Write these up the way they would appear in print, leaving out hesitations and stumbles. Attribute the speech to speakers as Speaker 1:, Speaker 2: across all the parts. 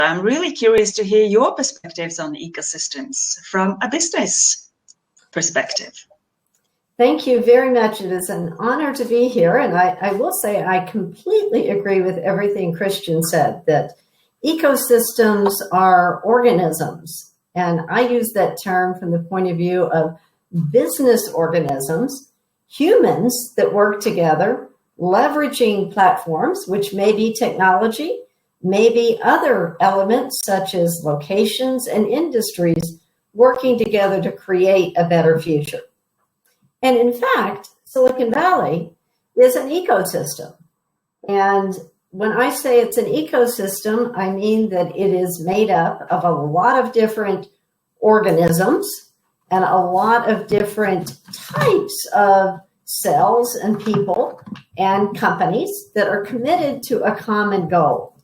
Speaker 1: I'm really curious to hear your perspectives on ecosystems from a business perspective.
Speaker 2: Thank you very much. It is an honor to be here. And I will say I completely agree with everything Christian said, that ecosystems are organisms. And I use that term from the point of view of business organisms, humans that work together, leveraging platforms, which may be technology, maybe other elements such as locations and industries working together to create a better future. And in fact, Silicon Valley is an ecosystem. And when I say it's an ecosystem, I mean that it is made up of a lot of different organisms and a lot of different types of cells and people and companies that are committed to a common goal.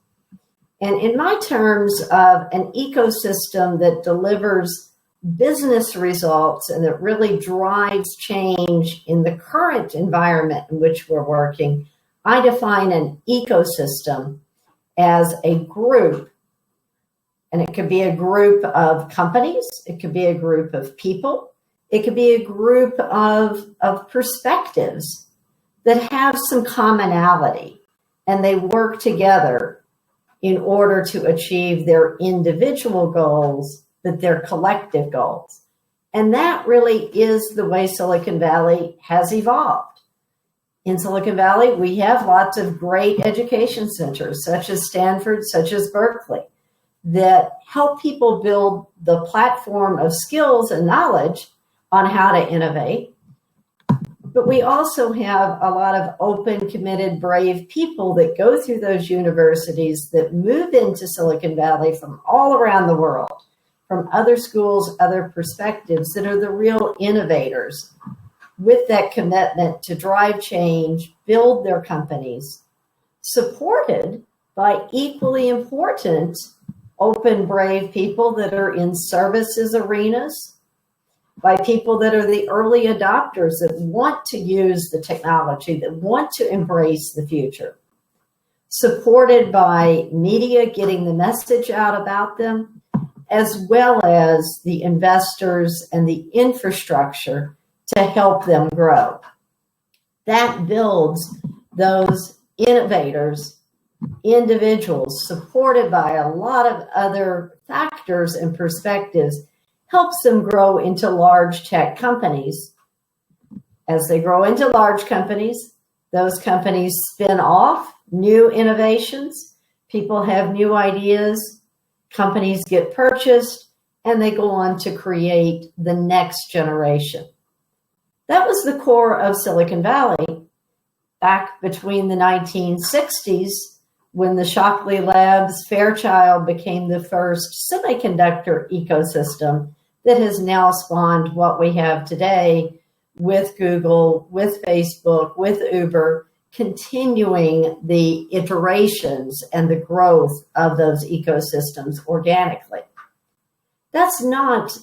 Speaker 2: And in my terms of an ecosystem that delivers business results and that really drives change in the current environment in which we're working, I define an ecosystem as a group. And it could be a group of companies, it could be a group of people, it could be a group of perspectives that have some commonality, and they work together in order to achieve their individual goals, but their collective goals. And that really is the way Silicon Valley has evolved. In Silicon Valley, we have lots of great education centers, such as Stanford, such as Berkeley, that help people build the platform of skills and knowledge on how to innovate. But we also have a lot of open, committed, brave people that go through those universities that move into Silicon Valley from all around the world, from other schools, other perspectives, that are the real innovators with that commitment to drive change, build their companies, supported by equally important open, brave people that are in services arenas, by people that are the early adopters that want to use the technology, that want to embrace the future, supported by media getting the message out about them, as well as the investors and the infrastructure to help them grow. That builds those innovators, individuals, supported by a lot of other factors and perspectives, helps them grow into large tech companies. As they grow into large companies, those companies spin off new innovations, people have new ideas, companies get purchased, and they go on to create the next generation. That was the core of Silicon Valley back between the 1960s, when the Shockley Labs Fairchild became the first semiconductor ecosystem that has now spawned what we have today with Google, with Facebook, with Uber, continuing the iterations and the growth of those ecosystems organically. That's not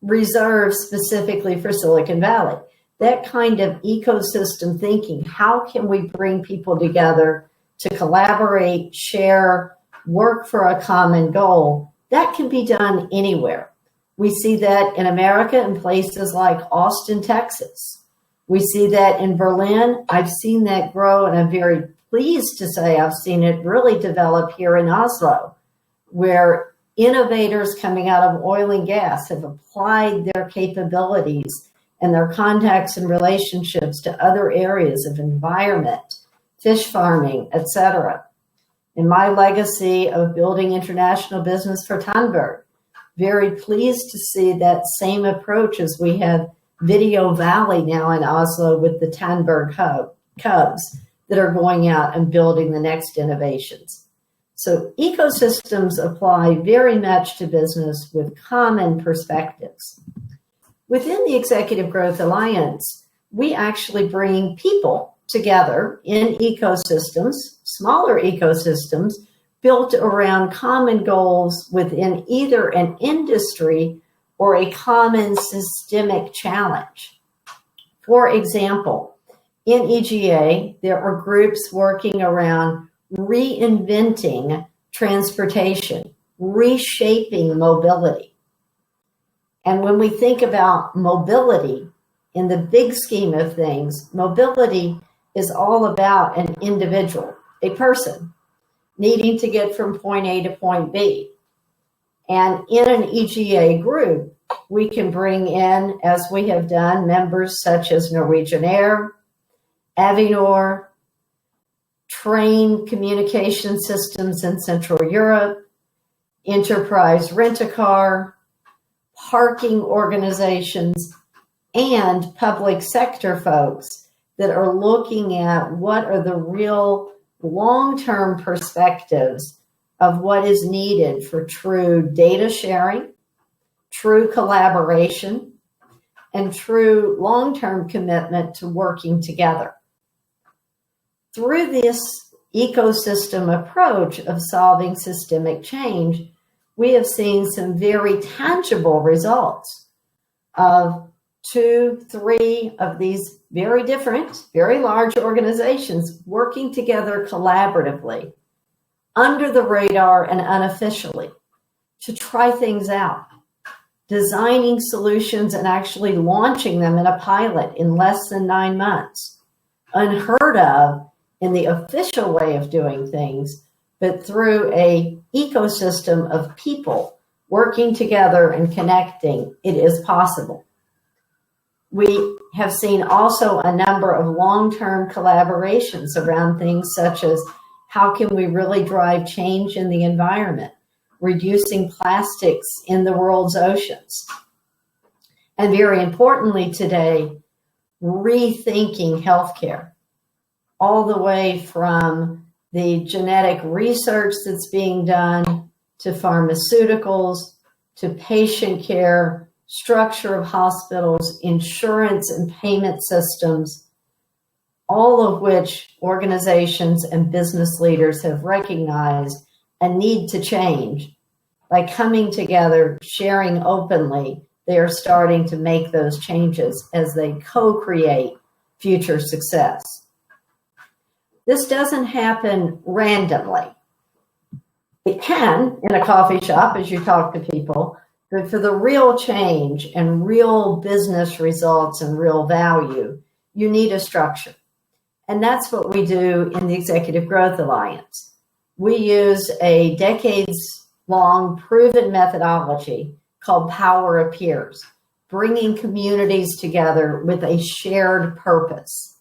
Speaker 2: reserved specifically for Silicon Valley. That kind of ecosystem thinking, how can we bring people together to collaborate, share, work for a common goal, that can be done anywhere. We see that in America in places like Austin, Texas. We see that in Berlin. I've seen that grow, and I'm very pleased to say I've seen it really develop here in Oslo, where innovators coming out of oil and gas have applied their capabilities and their contacts and relationships to other areas of environment, fish farming, etc. In my legacy of building international business for Tandberg, very pleased to see that same approach as we have Video Valley now in Oslo with the Tandberg Cubs that are going out and building the next innovations. So ecosystems apply very much to business with common perspectives. Within the Executive Growth Alliance, we actually bring people together in ecosystems, smaller ecosystems, built around common goals within either an industry or a common systemic challenge. For example, in EGA, there are groups working around reinventing transportation, reshaping mobility. And when we think about mobility in the big scheme of things, mobility is all about an individual, a person, needing to get from point A to point B. And in an EGA group, we can bring in, as we have done, members such as Norwegian Air, Avinor, Train Communication Systems in Central Europe, Enterprise Rent-A-Car, parking organizations, and public sector folks that are looking at what are the real long-term perspectives of what is needed for true data sharing, true collaboration, and true long-term commitment to working together. Through this ecosystem approach of solving systemic change, we have seen some very tangible results of 2, 3 of these very different, very large organizations working together collaboratively under the radar and unofficially to try things out, designing solutions and actually launching them in a pilot in less than 9 months. Unheard of in the official way of doing things, but through a ecosystem of people working together and connecting, it is possible. We have seen also a number of long-term collaborations around things such as how can we really drive change in the environment, reducing plastics in the world's oceans. And very importantly today, rethinking healthcare, all the way from the genetic research that's being done to pharmaceuticals, to patient care, structure of hospitals, insurance and payment systems, all of which organizations and business leaders have recognized a need to change. By coming together, sharing openly, they are starting to make those changes as they co-create future success. This doesn't happen randomly. It can in a coffee shop as you talk to people, but for the real change and real business results and real value, you need a structure. And that's what we do in the Executive Growth Alliance. We use a decades-long proven methodology called Power of Peers, bringing communities together with a shared purpose.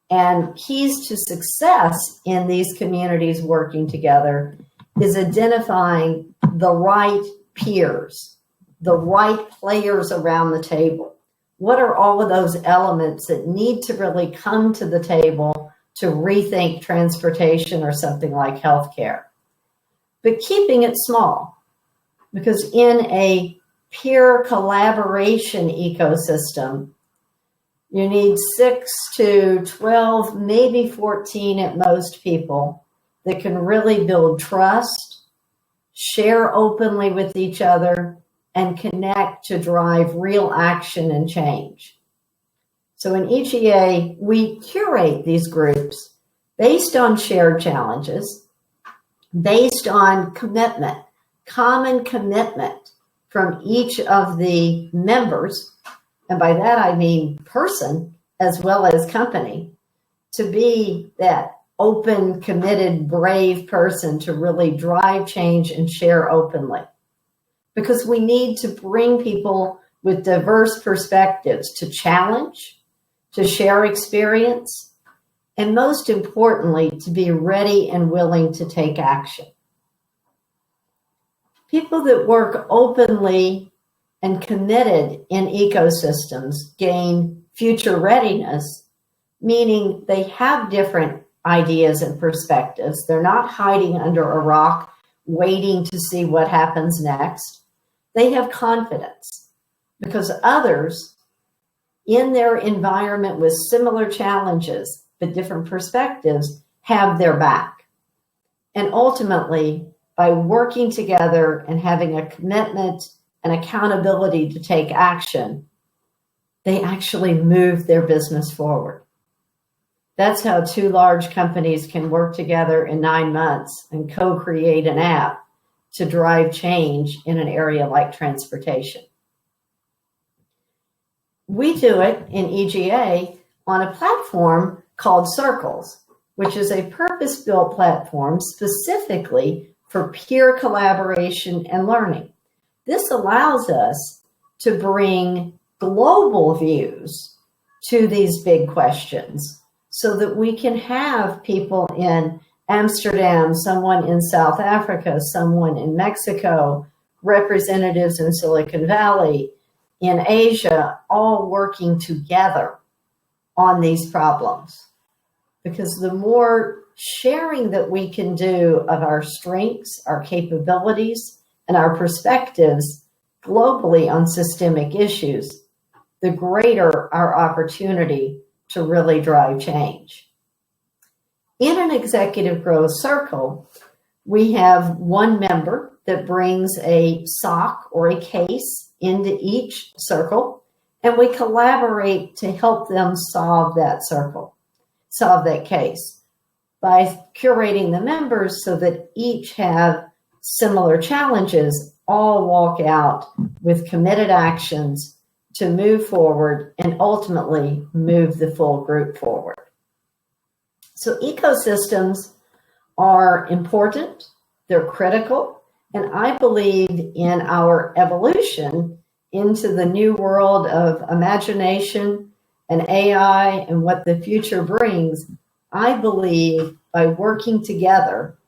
Speaker 2: And keys to success in these communities working together is identifying the right peers, the right players around the table. What are all of those elements that need to really come to the table to rethink transportation or something like healthcare? But keeping it small, because in a peer collaboration ecosystem, you need 6 to 12, maybe 14 at most people that can really build trust, share openly with each other, and connect to drive real action and change. So in EGA, we curate these groups based on shared challenges, based on commitment, common commitment from each of the members, and by that I mean person as well as company, to be that open, committed, brave person to really drive change and share openly. Because we need to bring people with diverse perspectives to challenge, to share experience, and most importantly, to be ready and willing to take action. People that work openly and committed in ecosystems gain future readiness, meaning they have different ideas and perspectives. They're not hiding under a rock, waiting to see what happens next. They have confidence because others in their environment with similar challenges but different perspectives have their back. And ultimately, by working together and having a commitment and accountability to take action, they actually move their business forward. That's how 2 large companies can work together in 9 months and co-create an app to drive change in an area like transportation. We do it in EGA on a platform called Circles, which is a purpose-built platform specifically for peer collaboration and learning. This allows us to bring global views to these big questions so that we can have people in Amsterdam, someone in South Africa, someone in Mexico, representatives in Silicon Valley, in Asia, all working together on these problems. Because the more sharing that we can do of our strengths, our capabilities, and our perspectives globally on systemic issues, the greater our opportunity to really drive change. In an executive growth circle, we have one member that brings a SOC or a case into each circle, and we collaborate to help them solve that case by curating the members so that each have similar challenges, all walk out with committed actions to move forward and ultimately move the full group forward. So ecosystems are important, they're critical, and I believe in our evolution into the new world of imagination and AI and what the future brings. I believe by working together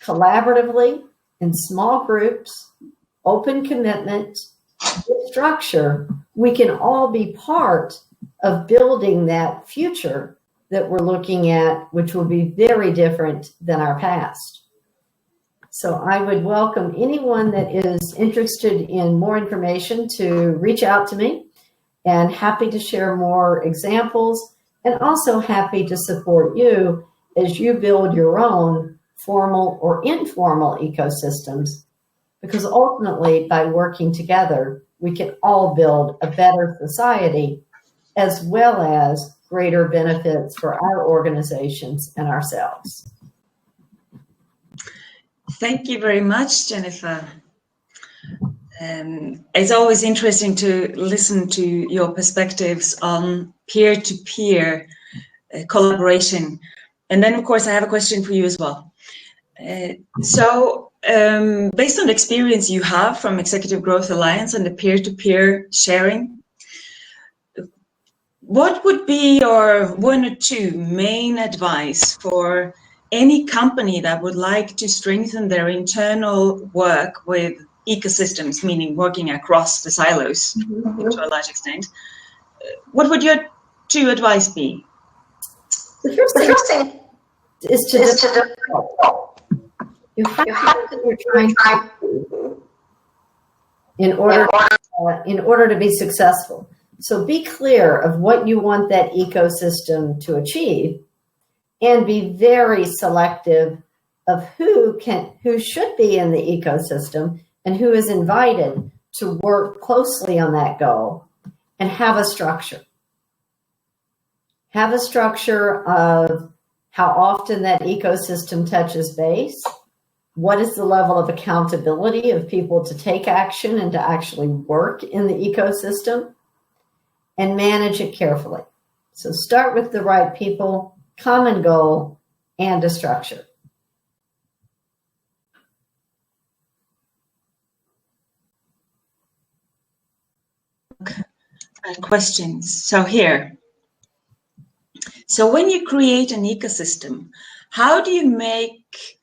Speaker 2: collaboratively in small groups, open commitment, with structure, we can all be part of building that future that we're looking at, which will be very different than our past. So I would welcome anyone that is interested in more information to reach out to me, and happy to share more examples, and also happy to support you as you build your own formal or informal ecosystems, because ultimately by working together, we can all build a better society as well as greater benefits for our organizations and ourselves.
Speaker 1: Thank you very much, Jennifer. It's always interesting to listen to your perspectives on peer-to-peer collaboration. And then, of course, I have a question for you as well. So, based on the experience you have from Executive Growth Alliance and the peer-to-peer sharing, what would be your one or two main advice for any company that would like to strengthen their internal work with ecosystems, meaning working across the silos to a large extent? What would your two advice be?
Speaker 2: The first thing is to develop. You have to know what you're trying to do in order to be successful. So be clear of what you want that ecosystem to achieve, and be very selective of who should be in the ecosystem and who is invited to work closely on that goal, and have a structure. Have a structure of how often that ecosystem touches base, what is the level of accountability of people to take action and to actually work in the ecosystem, and manage it carefully. So start with the right people, common goal, and a structure.
Speaker 1: Questions. So here. So when you create an ecosystem, how do you make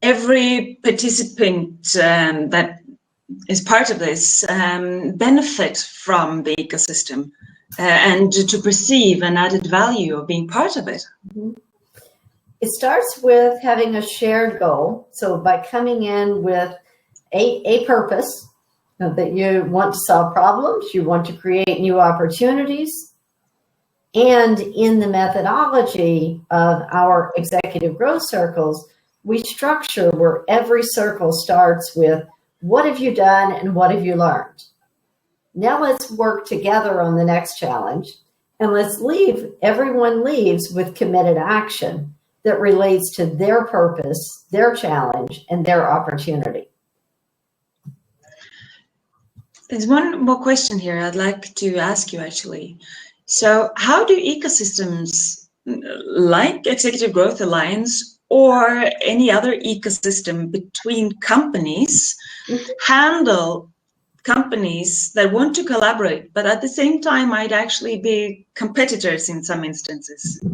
Speaker 1: every participant that is part of this benefit from the ecosystem and to perceive an added value of being part of it?
Speaker 2: It starts with having a shared goal. So by coming in with a purpose, that you want to solve problems, you want to create new opportunities. And in the methodology of our executive growth circles, we structure where every circle starts with, what have you done and what have you learned? Now let's work together on the next challenge, and everyone leaves with committed action, that relates to their purpose, their challenge, and their opportunity.
Speaker 1: There's one more question here I'd like to ask you, actually. So how do ecosystems like Executive Growth Alliance or any other ecosystem between companies handle companies that want to collaborate, but at the same time might actually be competitors in some instances?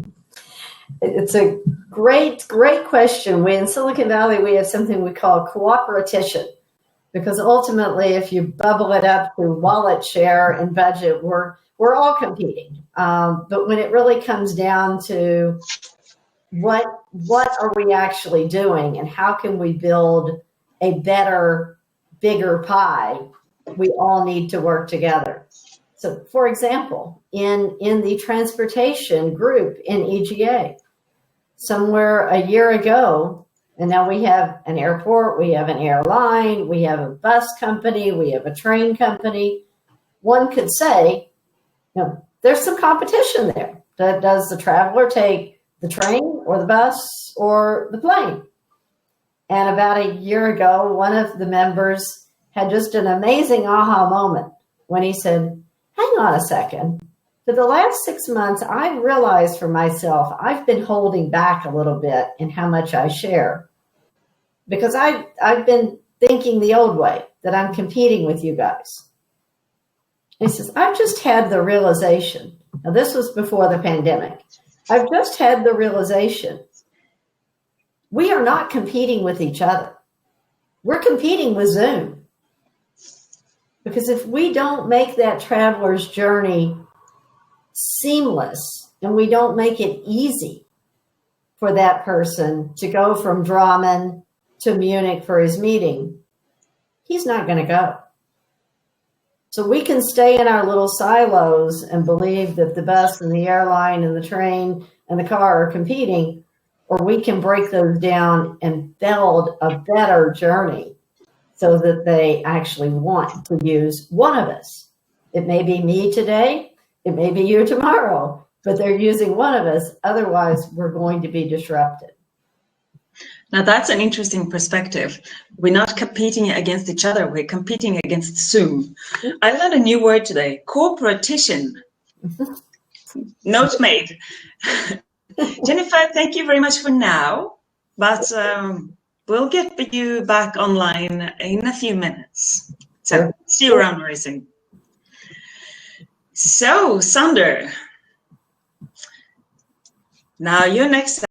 Speaker 2: It's a great question. We in Silicon Valley, we have something we call cooperation, because ultimately, if you bubble it up through wallet share and budget, we're all competing. But when it really comes down to what are we actually doing and how can we build a better, bigger pie, we all need to work together. So, for example, in the transportation group in EGA, somewhere a year ago, and now we have an airport, we have an airline, we have a bus company, we have a train company. One could say, you know, there's some competition there. Does the traveler take the train or the bus or the plane? And about a year ago, one of the members had just an amazing aha moment when he said, hang on a second. For the last 6 months, I realized for myself, I've been holding back a little bit in how much I share, because I've been thinking the old way, that I'm competing with you guys. And he says, I've just had the realization. Now, this was before the pandemic. I've just had the realization. We are not competing with each other. We're competing with Zoom. Because if we don't make that traveler's journey seamless and we don't make it easy for that person to go from Drammen to Munich for his meeting, he's not going to go. So we can stay in our little silos and believe that the bus and the airline and the train and the car are competing, or we can break those down and build a better journey so that they actually want to use one of us. It may be me today, it may be you tomorrow, but they're using one of us. Otherwise, we're going to be disrupted.
Speaker 1: Now, that's an interesting perspective. We're not competing against each other. We're competing against Zoom. I learned a new word today, corporatician. Note made. Jennifer, thank you very much for now, but we'll get you back online in a few minutes. So see you around very soon. So, Sander, now you're next.